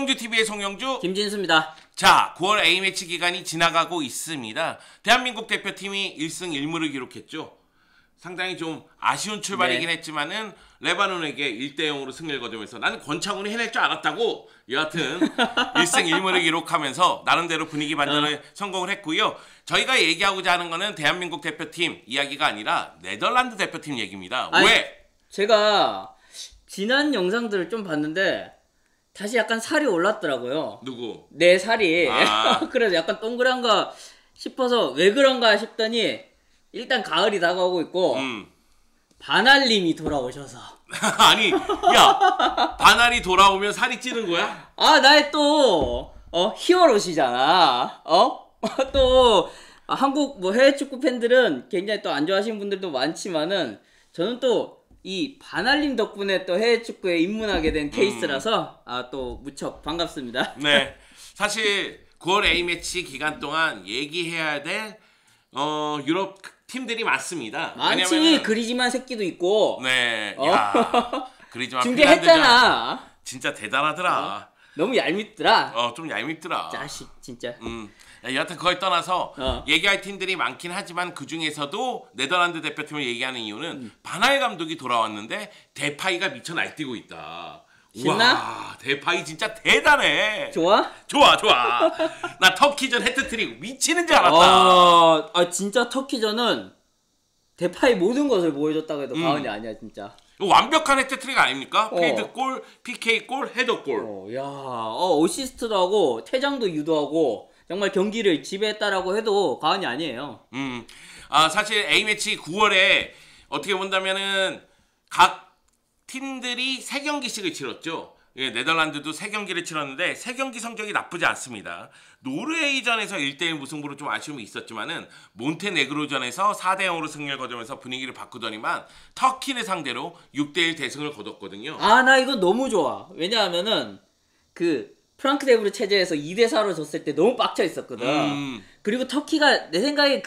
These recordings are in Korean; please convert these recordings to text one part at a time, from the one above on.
송영주TV의 송영주 김진수입니다. 자, 9월 A매치 기간이 지나가고 있습니다. 대한민국 대표팀이 1승 1무를 기록했죠. 상당히 좀 아쉬운 출발이긴 했지만은 레바논에게 1대0으로 승리를 거두면서 나는 권창훈이 해낼 줄 알았다고 여하튼 1승 1무를 기록하면서 나름대로 분위기 반전을 성공을 했고요. 저희가 얘기하고자 하는 거는 대한민국 대표팀 이야기가 아니라 네덜란드 대표팀 얘기입니다. 아니, 왜? 제가 지난 영상들을 좀 봤는데 다시 약간 살이 올랐더라고요. 누구? 내 살이. 아. 그래서 약간 동그란가 싶어서 왜 그런가 싶더니 일단 가을이 다가오고 있고 반알님이 돌아오셔서 아니 야 반알이 돌아오면 살이 찌는 거야? 아 나의 또 히어로시잖아. 또 한국 뭐 해외 축구 팬들은 굉장히 또 안 좋아하시는 분들도 많지만은 저는 또 이 반알림 덕분에 또 해외 축구에 입문하게 된 케이스라서 또 무척 반갑습니다. 네, 사실 9월 A매치 기간 동안 얘기해야 될 유럽 팀들이 많습니다. 많지. 왜냐면은, 그리지만 새끼도 있고. 네, 야 그리지만 중계했잖아. 진짜 대단하더라. 너무 얄밉더라. 좀 얄밉더라. 자식 진짜. 여하튼 그걸 떠나서 얘기할 팀들이 많긴 하지만 그 중에서도 네덜란드 대표팀을 얘기하는 이유는 바날 감독이 돌아왔는데 데파이가 미쳐 날뛰고 있다. 신나? 와, 데파이 진짜 대단해. 좋아? 좋아. 나 터키전 해트트릭 미치는 줄 알았다. 진짜 터키전은 데파이 모든 것을 보여줬다고 해도 과언이 아니야 진짜. 완벽한 해트트릭 아닙니까? 페이드 골, PK 골, 헤더 골. 어시스트도 하고 퇴장도 유도하고 정말 경기를 지배했다라고 해도 과언이 아니에요. 사실 A매치 9월에 어떻게 본다면은 각 팀들이 3경기씩을 치렀죠. 예, 네덜란드도 3경기를 치렀는데 3경기 성적이 나쁘지 않습니다. 노르웨이전에서 1대1 무승부로 좀 아쉬움이 있었지만은 몬테네그로전에서 4대0으로 승리를 거두면서 분위기를 바꾸더니만 터키를 상대로 6대1 대승을 거뒀거든요. 나 이거 너무 좋아. 왜냐하면은 그 프랑크 데브르 체제에서 2대4로 졌을 때 너무 빡쳐 있었거든. 그리고 터키가 내 생각에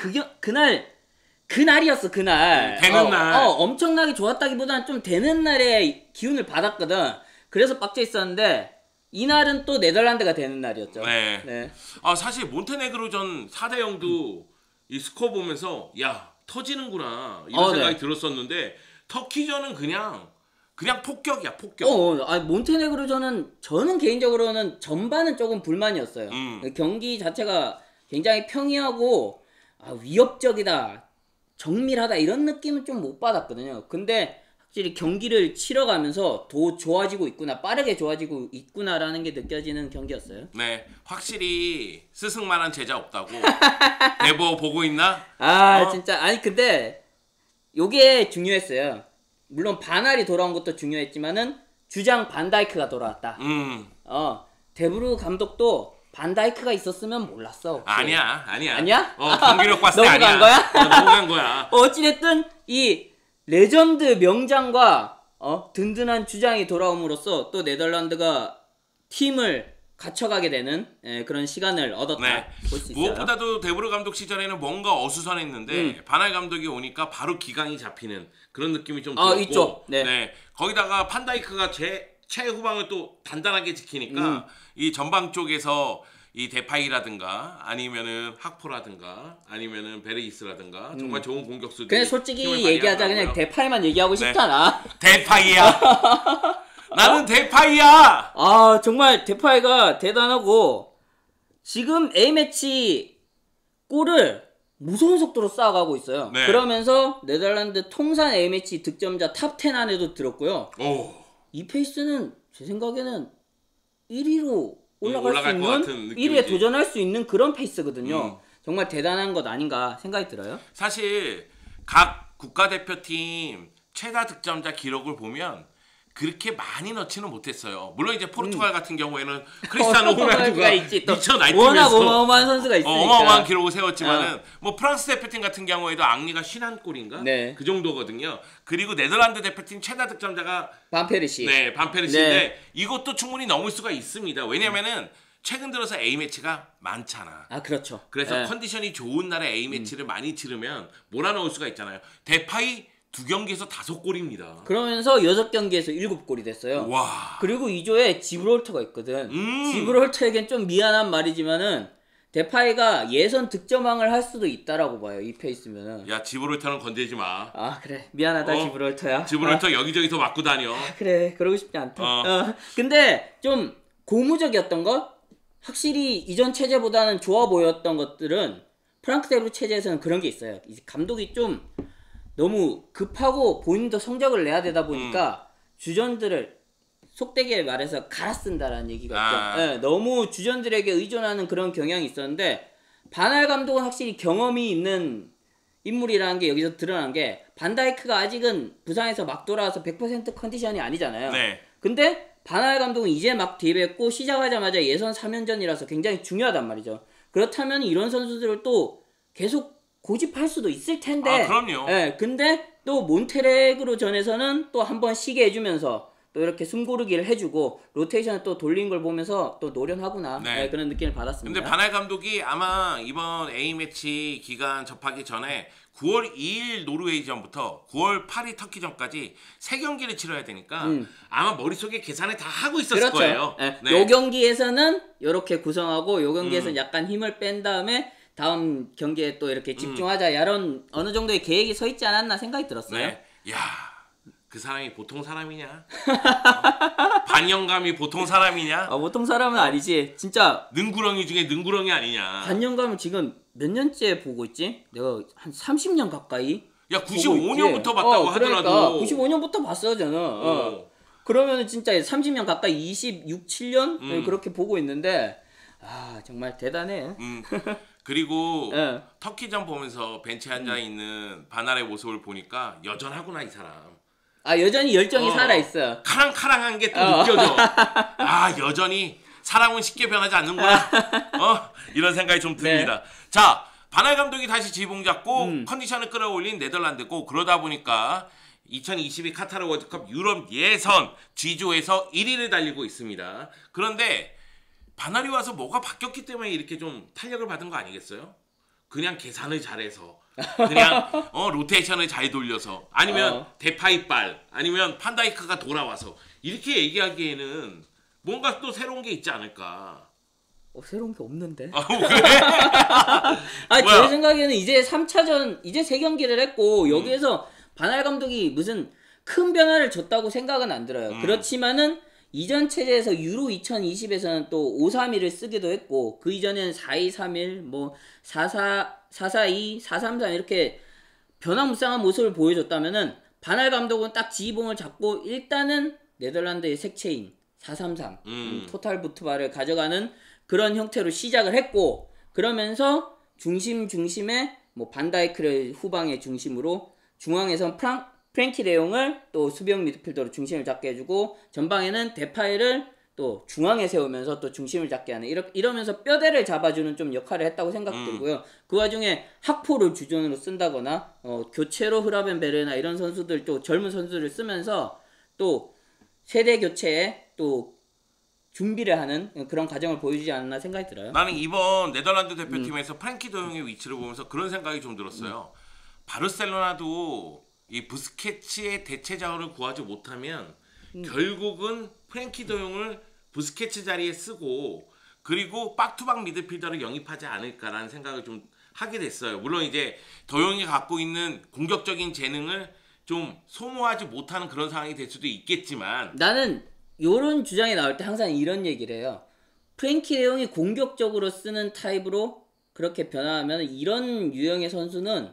그날이었어. 그날 되는 날 엄청나게 좋았다기보다는 좀 되는 날에 기운을 받았거든. 그래서 빡쳐 있었는데 이날은 또 네덜란드가 되는 날이었죠. 네. 사실 몬테네그로전 4대0도 이 스코어 보면서 야 터지는구나 이런 생각이 들었었는데 터키전은 그냥 폭격이야, 폭격. 몬테네그로전은 저는 개인적으로는 전반은 조금 불만이었어요. 경기 자체가 굉장히 평이하고 위협적이다, 정밀하다 이런 느낌은 좀 못 받았거든요. 근데 확실히 경기를 치러가면서 더 좋아지고 있구나, 빠르게 좋아지고 있구나라는 게 느껴지는 경기였어요. 네, 확실히 스승만한 제자 없다고. 대보 보고 있나? 진짜 근데 요게 중요했어요. 물론 반알이 돌아온 것도 중요했지만은 주장 반다이크가 돌아왔다. 데브루 감독도 반다이크가 있었으면 몰랐어. 혹시. 아니야. 아니야? 경기력 봤을 때 아니야. 너무 간 거야? 너무 간 거야. 어찌됐든 이 레전드 명장과 든든한 주장이 돌아옴으로써 또 네덜란드가 팀을 갖춰가게 되는 그런 시간을 얻었다 볼 수 있어요. 무엇보다도 데브르 감독 시절에는 뭔가 어수선했는데 바날 감독이 오니까 바로 기강이 잡히는 그런 느낌이 좀 들었고 있죠. 네. 거기다가 판다이크가 최후방을 또 단단하게 지키니까 이 전방 쪽에서 이 데파이라든가 아니면은 학포라든가 아니면은 베레이스라든가 정말 좋은 공격수들. 그냥 솔직히 얘기하자. 그냥 데파이만 얘기하고 싶잖아. 데파이야. 나는 데파이야. 정말 데파이가 대단하고 지금 A매치 골을 무서운 속도로 쌓아가고 있어요. 그러면서 네덜란드 통산 A매치 득점자 탑 10 안에도 들었고요. 이 페이스는 제 생각에는 1위로 올라갈 수 있는 1위에 도전할 수 있는 그런 페이스거든요. 정말 대단한 것 아닌가 생각이 들어요. 사실 각 국가대표팀 최다 득점자 기록을 보면 그렇게 많이 넣지는 못했어요. 물론 이제 포르투갈 같은 경우에는 크리스티아노 호날두가 미쳐 날뛰면서 워낙 어마어마한 선수가 있으니까 어마어마한 기록을 세웠지만은 뭐 프랑스 대표팀 같은 경우에도 앙리가 51골인가? 그 정도거든요. 그리고 네덜란드 대표팀 최다 득점자가 반페르시. 반페르시인데 이것도 충분히 넘을 수가 있습니다. 왜냐면은 최근 들어서 A매치가 많잖아. 그렇죠. 그래서 컨디션이 좋은 날에 A매치를 많이 치르면 몰아넣을 수가 있잖아요. 데파이 2경기에서 5골입니다. 그러면서 6경기에서 7골이 됐어요. 와. 그리고 2조에 지브롤터가 있거든. 지브롤터에겐 좀 미안한 말이지만은 데파이가 예선 득점왕을 할 수도 있다라고 봐요. 이 페이스면은. 야, 지브롤터는 건들지 마. 아, 그래. 미안하다, 지브롤터야. 지브롤터 여기저기서 맞고 다녀. 그래. 그러고 싶지 않다. 근데 좀 고무적이었던 것? 확실히 이전 체제보다는 좋아 보였던 것들은 프랑크 데브 체제에서는 그런 게 있어요. 이제 감독이 좀 너무 급하고 본인도 성적을 내야 되다 보니까 주전들을 속되게 말해서 갈아 쓴다라는 얘기가 있죠. 네, 너무 주전들에게 의존하는 그런 경향이 있었는데 바날 감독은 확실히 경험이 있는 인물이라는 게 여기서 드러난 게 반다이크가 아직은 부상에서 막 돌아와서 100% 컨디션이 아니잖아요. 네. 근데 바날 감독은 이제 막 데뷔했고 시작하자마자 예선 3연전이라서 굉장히 중요하단 말이죠. 그렇다면 이런 선수들을 또 계속 고집할 수도 있을 텐데. 아, 그럼요. 예, 근데 또 몬테레그로 전에서는 또 한번 쉬게 해주면서 또 이렇게 숨고르기를 해주고 로테이션을 또 돌린 걸 보면서 또 노련하구나. 네. 예, 그런 느낌을 받았습니다. 근데 바날 감독이 아마 이번 A매치 기간 접하기 전에 9월 2일 노르웨이전부터 9월 8일 터키전까지 3경기를 치러야 되니까 아마 머릿속에 계산을 다 하고 있었을 그렇죠. 거예요. 예, 네. 요 경기에서는 이렇게 구성하고 요 경기에서는 약간 힘을 뺀 다음에 다음 경기에 또 이렇게 집중하자. 이런 어느 정도의 계획이 서 있지 않았나 생각이 들었어요. 네. 야, 그 사람이 보통 사람이냐? 반영감이 보통 사람이냐? 보통 사람은 아니지. 진짜 능구렁이 중에 능구렁이 아니냐? 반영감을 지금 몇 년째 보고 있지? 내가 한 30년 가까이. 야, 95년부터 봤다고 그러니까 하더라도 95년부터 봤어 저는. 그러면은 진짜 30년 가까이 26, 7년 그렇게 보고 있는데 정말 대단해. 그리고 터키전 보면서 벤치에 앉아 있는 바날의 모습을 보니까 여전하구나 이 사람. 여전히 열정이 살아있어. 카랑카랑한 게 또 느껴져. 여전히 사람은 쉽게 변하지 않는구나. 이런 생각이 좀 듭니다. 네. 자, 바날 감독이 다시 지붕 잡고 컨디션을 끌어올린 네덜란드고, 그러다 보니까 2022 카타르 월드컵 유럽 예선 G조에서 1위를 달리고 있습니다. 그런데 바날이 와서 뭐가 바뀌었기 때문에 이렇게 좀 탄력을 받은 거 아니겠어요? 그냥 계산을 잘해서, 그냥 로테이션을 잘 돌려서, 아니면 데파이빨, 아니면 판다이크가 돌아와서, 이렇게 얘기하기에는 뭔가 또 새로운 게 있지 않을까. 새로운 게 없는데. 뭐야? 제 생각에는 이제 3차전 이제 3경기를 했고 여기에서 바날 감독이 무슨 큰 변화를 줬다고 생각은 안 들어요. 그렇지만은 이전 체제에서 유로 2020에서는 또 5-3-1을 쓰기도 했고, 그 이전에는 4-2-3-1, 뭐 4-4-2, 4-3-3 이렇게 변화무쌍한 모습을 보여줬다면은 바날 감독은 딱 지휘봉을 잡고 일단은 네덜란드의 색채인 4-3-3 토탈 부트발을 가져가는 그런 형태로 시작을 했고, 그러면서 중심에 뭐 반다이크를 후방의 중심으로, 중앙에선 프랭키 데용을 또 수비형 미드필더로 중심을 잡게 해주고, 전방에는 데파이를 또 중앙에 세우면서 또 중심을 잡게 하는, 이러면서 뼈대를 잡아주는 좀 역할을 했다고 생각이 들고요. 그 와중에 학포를 주전으로 쓴다거나 교체로 흐라벤베르나 이런 선수들, 또 젊은 선수들을 쓰면서 또 세대 교체에 또 준비를 하는 그런 과정을 보여주지 않았나 생각이 들어요. 나는 이번 네덜란드 대표팀에서 프랭키 더용의 위치를 보면서 그런 생각이 좀 들었어요. 바르셀로나도 이 부스케츠의 대체 자원을 구하지 못하면 결국은 프랭키 더용을 부스케츠 자리에 쓰고, 그리고 박투박 미드필더를 영입하지 않을까라는 생각을 좀 하게 됐어요. 물론 이제 더용이 갖고 있는 공격적인 재능을 좀 소모하지 못하는 그런 상황이 될 수도 있겠지만, 나는 요런 주장이 나올 때 항상 이런 얘기를 해요. 프랭키 데용이 공격적으로 쓰는 타입으로 그렇게 변화하면 이런 유형의 선수는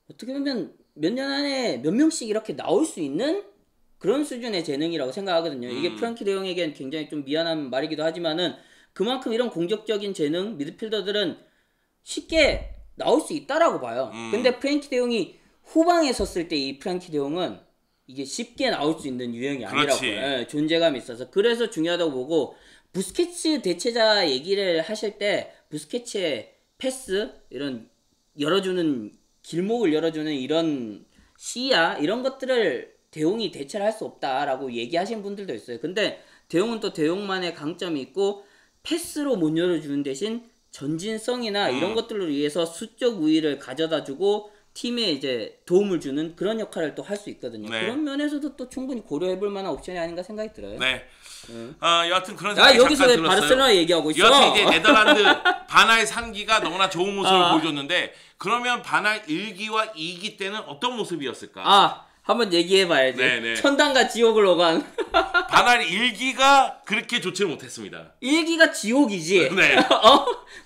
어떻게 보면 몇 년 안에 몇 명씩 이렇게 나올 수 있는 그런 수준의 재능이라고 생각하거든요. 이게 프랭키 데용에겐 굉장히 좀 미안한 말이기도 하지만은 그만큼 이런 공격적인 재능 미드필더들은 쉽게 나올 수 있다라고 봐요. 근데 프랭키 데용이 후방에 섰을 때 이 프랭키 데용은 이게 쉽게 나올 수 있는 유형이 아니라고. 존재감이 있어서 그래서 중요하다고 보고, 부스케츠 대체자 얘기를 하실 때 부스케츠의 패스, 이런 열어주는 길목을 열어주는 이런 시야, 이런 것들을 대용이 대체를 할 수 없다라고 얘기하신 분들도 있어요. 근데 대용은 또 대용만의 강점이 있고, 패스로 못 열어주는 대신 전진성이나 이런 것들로 위해서 수적 우위를 가져다주고 팀에 이제 도움을 주는 그런 역할을 또 할 수 있거든요. 네. 그런 면에서도 또 충분히 고려해볼 만한 옵션이 아닌가 생각이 들어요. 네. 여하튼 그런 생각이 여기서 잠깐 왜 들었어요. 바르셀로나 얘기하고 있어? 여하튼 이제 네덜란드 바날 3기가 너무나 좋은 모습을 아. 보여줬는데 그러면 바날 1기와 2기 때는 어떤 모습이었을까? 한번 얘기해봐야지. 네네. 천당과 지옥을 오간. 바날 1기가 그렇게 좋지를 못했습니다. 1기가 지옥이지. 네.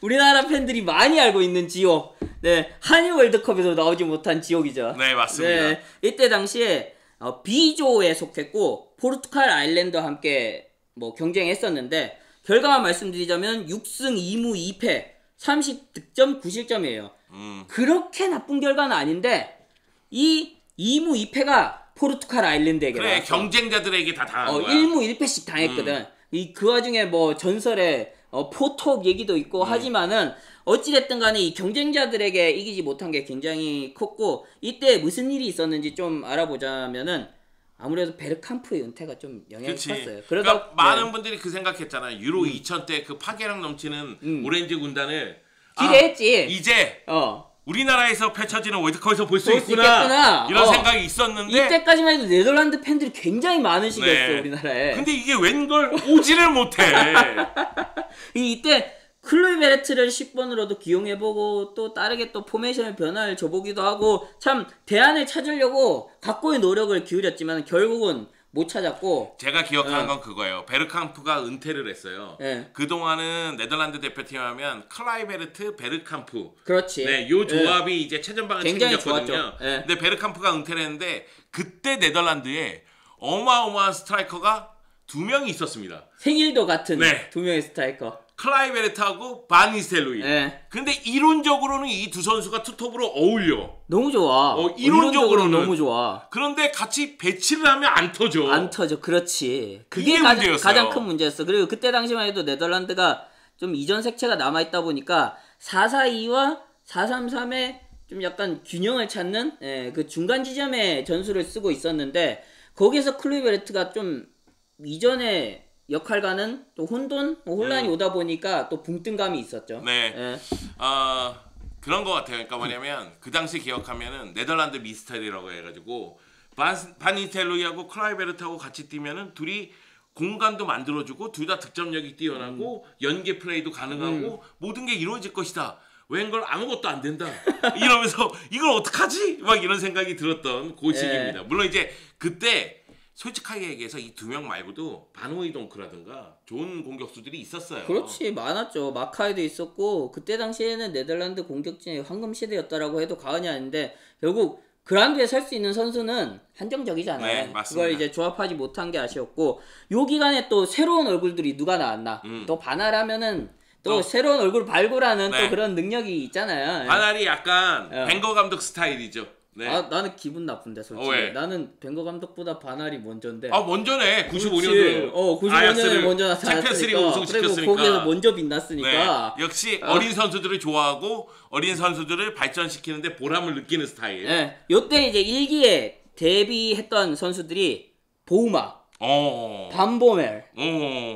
우리나라 팬들이 많이 알고 있는 지옥. 네, 한일 월드컵에서 나오지 못한 지옥이죠. 네, 맞습니다. 네, 이때 당시에 B조에 속했고 포르투갈, 아일랜드와 함께 뭐 경쟁했었는데 결과만 말씀드리자면 6승 2무 2패 30득점 9실점이에요. 그렇게 나쁜 결과는 아닌데 이 2무 2패가 포르투갈, 아일랜드에게 그래, 나왔어. 경쟁자들에게 다 당한 거야. 1무 1패씩 당했거든. 그 와중에 뭐 전설의 포톡 얘기도 있고 하지만은 어찌됐든 간에 이 경쟁자들에게 이기지 못한 게 굉장히 컸고 이때 무슨 일이 있었는지 좀 알아보자면은 아무래도 베르캄프의 은퇴가 좀 영향이 컸어요. 그러니까 많은 분들이 그 생각했잖아요. 유로 2000 때 그 파괴력 넘치는 오렌지 군단을 기대했지. 이제 우리나라에서 펼쳐지는 월드컵에서 볼 수 있구나 이런 생각이 있었는데 이때까지만 해도 네덜란드 팬들이 굉장히 많은 시기였어. 우리나라에. 근데 이게 웬걸 오지를 못해. 이때 클로이 베르트를 10번으로도 기용해보고 또 다르게 또 포메이션의 변화를 줘보기도 하고 참 대안을 찾으려고 각고의 노력을 기울였지만 결국은 못 찾았고 제가 기억하는 건 그거예요. 베르캄프가 은퇴를 했어요. 네. 그동안은 네덜란드 대표팀 하면 클라이베르트, 베르캄프. 그렇지. 네, 요 조합이 이제 최전방을 굉장히 책임졌거든요. 좋았죠. 근데 베르캄프가 은퇴를 했는데 그때 네덜란드에 어마어마한 스트라이커가 2명이 있었습니다. 생일도 같은 두 명의 스트라이커. 클라이베르트하고 바니스텔로이. 네. 근데 이론적으로는 이 두 선수가 투톱으로 어울려. 너무 좋아. 이론적으로는 너무 좋아. 그런데 같이 배치를 하면 안 터져. 안 터져. 그렇지. 그게 문제였어요. 가장 큰 문제였어. 그리고 그때 당시만 해도 네덜란드가 좀 이전 색채가 남아있다 보니까 4-4-2와 4-3-3의 좀 약간 균형을 찾는 그 중간 지점에 전술을 쓰고 있었는데 거기에서 클루이베르트가 좀 이전에 역할과는 또 혼란이 오다 보니까 또 붕뜬감이 있었죠. 네. 그런 것 같아요. 그러니까 뭐냐면 그 당시 기억하면은 네덜란드 미스터리라고 해가지고 바니스텔로이하고 클라이베르트하고 같이 뛰면은 둘이 공간도 만들어주고 둘 다 득점력이 뛰어나고 연계 플레이도 가능하고 모든 게 이루어질 것이다. 웬걸 아무것도 안 된다. 이러면서 이걸 어떡하지? 막 이런 생각이 들었던 그 시기입니다. 물론 이제 그때 솔직하게 얘기해서 이 2명 말고도 바노이 동크라든가 좋은 공격수들이 있었어요. 그렇지, 많았죠. 마카이도 있었고 그때 당시에는 네덜란드 공격진의 황금 시대였다라고 해도 과언이 아닌데 결국 그라운드에 설 수 있는 선수는 한정적이잖아요. 네, 맞습니다. 그걸 이제 조합하지 못한 게 아쉬웠고 요 기간에 또 새로운 얼굴들이 누가 나왔나? 또 바나라면은 또 새로운 얼굴 발굴하는 또 그런 능력이 있잖아요. 바날이 약간 벵거 감독 스타일이죠. 네. 나는 기분 나쁜데 솔직히. 나는 벵거 감독보다 바날이 먼저인데. 먼저네. 95년도. 95년에 먼저 나타났으니까. 챔피언스리그 우승시켰으니까. 그리고 거기에서 먼저 빛났으니까. 네. 역시 어린 선수들을 좋아하고 어린 선수들을 발전시키는데 보람을 느끼는 스타일. 네. 요때 이제 1기에 데뷔했던 선수들이 보우마, 반보멜,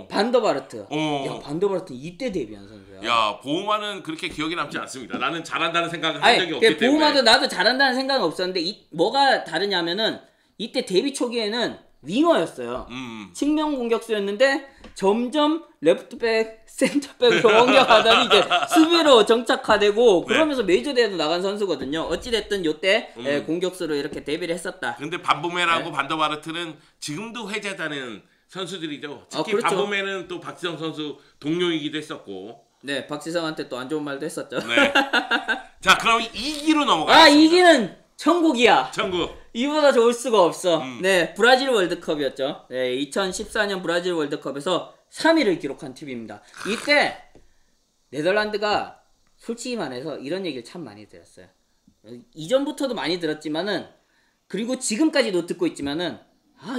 반더바르트. 야, 반더바르트 이때 데뷔한 선수야. 야, 보우마는 그렇게 기억이 남지 않습니다. 나는 잘한다는 생각을 한 적이 없기 때문에. 보우마도 나도 잘한다는 생각은 없었는데 뭐가 다르냐면은 이때 데뷔 초기에는 윙어였어요. 측면 공격수였는데 점점 레프트백, 센터백으로 옮겨가더니 이제 수비로 정착화되고 그러면서 메이저대회도 나간 선수거든요. 어찌됐든 요때 공격수로 이렇게 데뷔를 했었다. 근데 반보멜하고 반더바르트는 지금도 회자되는 선수들이죠. 특히 그렇죠. 반보멜은 또 박지성 선수 동료이기도 했었고. 네, 박지성한테 또 안 좋은 말도 했었죠. 네. 자, 그럼 2기로 넘어가겠습니다. 2기는 천국이야. 천국. 이보다 좋을 수가 없어. 네, 브라질 월드컵이었죠. 네, 2014년 브라질 월드컵에서 3위를 기록한 팀입니다. 이때 네덜란드가 솔직히 말해서 이런 얘기를 참 많이 들었어요. 이전부터도 많이 들었지만은 그리고 지금까지도 듣고 있지만은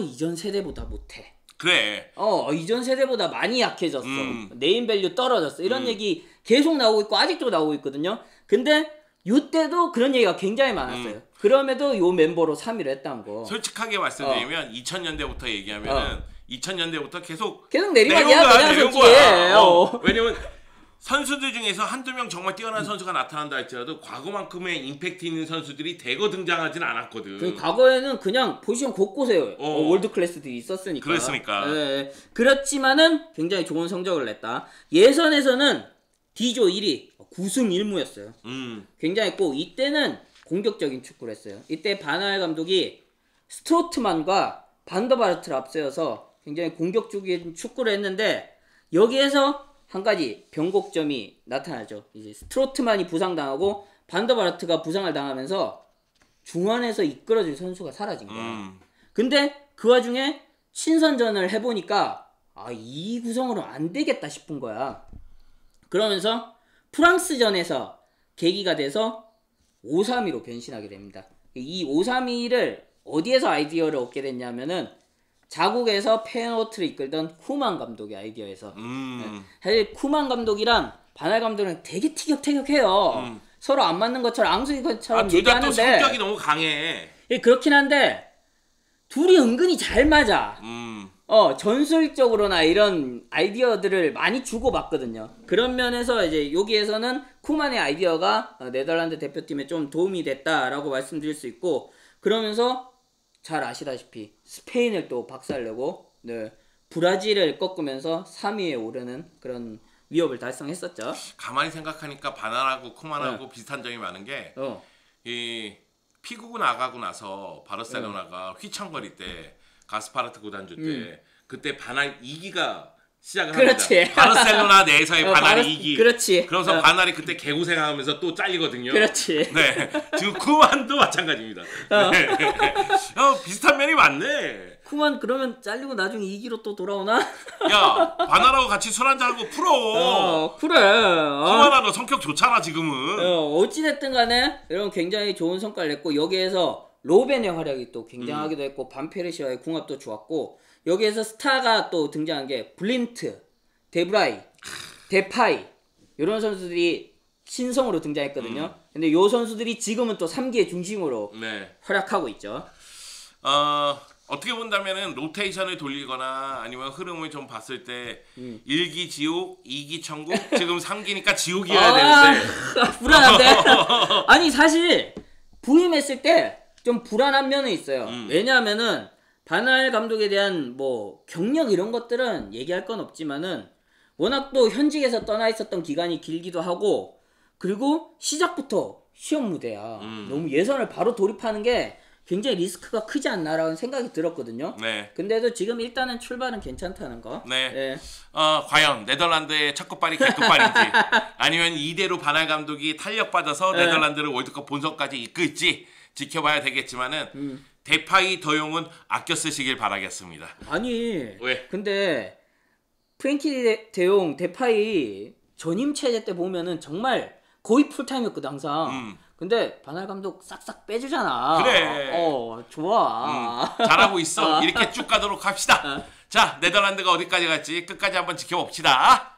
이전 세대보다 못해. 그래. 이전 세대보다 많이 약해졌어. 네임밸류 떨어졌어. 이런 얘기 계속 나오고 있고 아직도 나오고 있거든요. 근데 이때도 그런 얘기가 굉장히 많았어요. 그럼에도 요 멤버로 3위를 했다는 거. 솔직하게 말씀드리면 2000년대부터 얘기하면은 2000년대부터 계속 내리막이야. 그냥 솔직히. 왜냐면 선수들 중에서 한두 명 정말 뛰어난 선수가 나타난다 할지라도 과거만큼의 임팩트 있는 선수들이 대거 등장하진 않았거든. 과거에는 그냥 포지션 곳곳에 월드 클래스들이 있었으니까. 그랬으니까. 네. 그렇지만은 굉장히 좋은 성적을 냈다. 예선에서는 D조 1위 9승 1무였어요. 굉장히 꼭 이때는 공격적인 축구를 했어요. 이때 바날 감독이 스트로트만과 반더바르트를 앞세워서 굉장히 공격적인 축구를 했는데 여기에서 한 가지 변곡점이 나타나죠. 이제 스트로트만이 부상당하고 반더바르트가 부상을 당하면서 중원에서 이끌어줄 선수가 사라진 거야. 근데 그 와중에 신선전을 해보니까 이 구성으로 안 되겠다 싶은 거야. 그러면서 프랑스전에서 계기가 돼서 5-3-2로 변신하게 됩니다. 이 5-3-2를 어디에서 아이디어를 얻게 됐냐면은 자국에서 페노트를 이끌던 쿠만 감독의 아이디어에서. 사실 쿠만 감독이랑 바날 감독은 되게 티격태격해요. 서로 안 맞는 것처럼 앙숙이 것처럼 둘 다 또 얘기하는데 성격이 너무 강해. 그렇긴 한데 둘이 은근히 잘 맞아. 전술적으로나 이런 아이디어들을 많이 주고받거든요. 그런 면에서 이제 여기에서는 쿠만의 아이디어가 네덜란드 대표팀에 좀 도움이 됐다라고 말씀드릴 수 있고, 그러면서 잘 아시다시피 스페인을 또 박살내고 브라질을 꺾으면서 3위에 오르는 그런 위협을 달성했었죠. 가만히 생각하니까 바날하고 쿠만하고 비슷한 점이 많은 게 이 피구고 나가고 나서 바르셀로나가 휘청거릴 때 가스파르트 구단주 때 그때 바날 2기가 시작을 그렇지. 합니다. 바르셀로나 내에서의 바날 2기. 그렇지. 그래서 바날이 그때 개고생하면서 또 잘리거든요. 그렇지. 네. 지금 쿠만도 마찬가지입니다. 네. 비슷한 면이 많네. 쿠만 그러면 잘리고 나중에 2기로 또 돌아오나? 야, 바날하고 같이 술 한잔하고 풀어. 그래. 쿠만아 너 성격 좋잖아 지금은. 어찌됐든 간에 이런 굉장히 좋은 성과를 냈고, 여기에서 로벤의 활약이 또 굉장하기도 했고 반페르시아의 궁합도 좋았고, 여기에서 스타가 또 등장한 게 블린트, 데브라이, 데파이 이런 선수들이 신성으로 등장했거든요. 근데 요 선수들이 지금은 또 3기의 중심으로 활약하고 있죠. 어떻게 본다면은 로테이션을 돌리거나 아니면 흐름을 좀 봤을 때 1기 지옥, 2기 천국, 지금 3기니까 지옥이어야 되는데 불안한데? 아니 사실 부임했을 때 좀 불안한 면은 있어요. 왜냐하면은 바날 감독에 대한 뭐 경력 이런 것들은 얘기할 건 없지만은 워낙 또 현직에서 떠나 있었던 기간이 길기도 하고, 그리고 시작부터 시험 무대야. 너무 예선을 바로 돌입하는 게 굉장히 리스크가 크지 않나라는 생각이 들었거든요. 근데도 지금 일단은 출발은 괜찮다는 거. 과연 네덜란드의 첫 끝발이 개끝발인지 아니면 이대로 바날 감독이 탄력받아서 네덜란드를 월드컵 본선까지 이끌지 지켜봐야 되겠지만은 데파이 더용은 아껴 쓰시길 바라겠습니다. 아니 왜? 근데 프랭키 데용 데파이 전임 체제 때 보면은 정말 거의 풀타임이었거든 항상. 근데 바날 감독 싹싹 빼주잖아. 그래. 좋아. 잘하고 있어. 이렇게 쭉 가도록 합시다. 자, 네덜란드가 어디까지 갈지 끝까지 한번 지켜봅시다.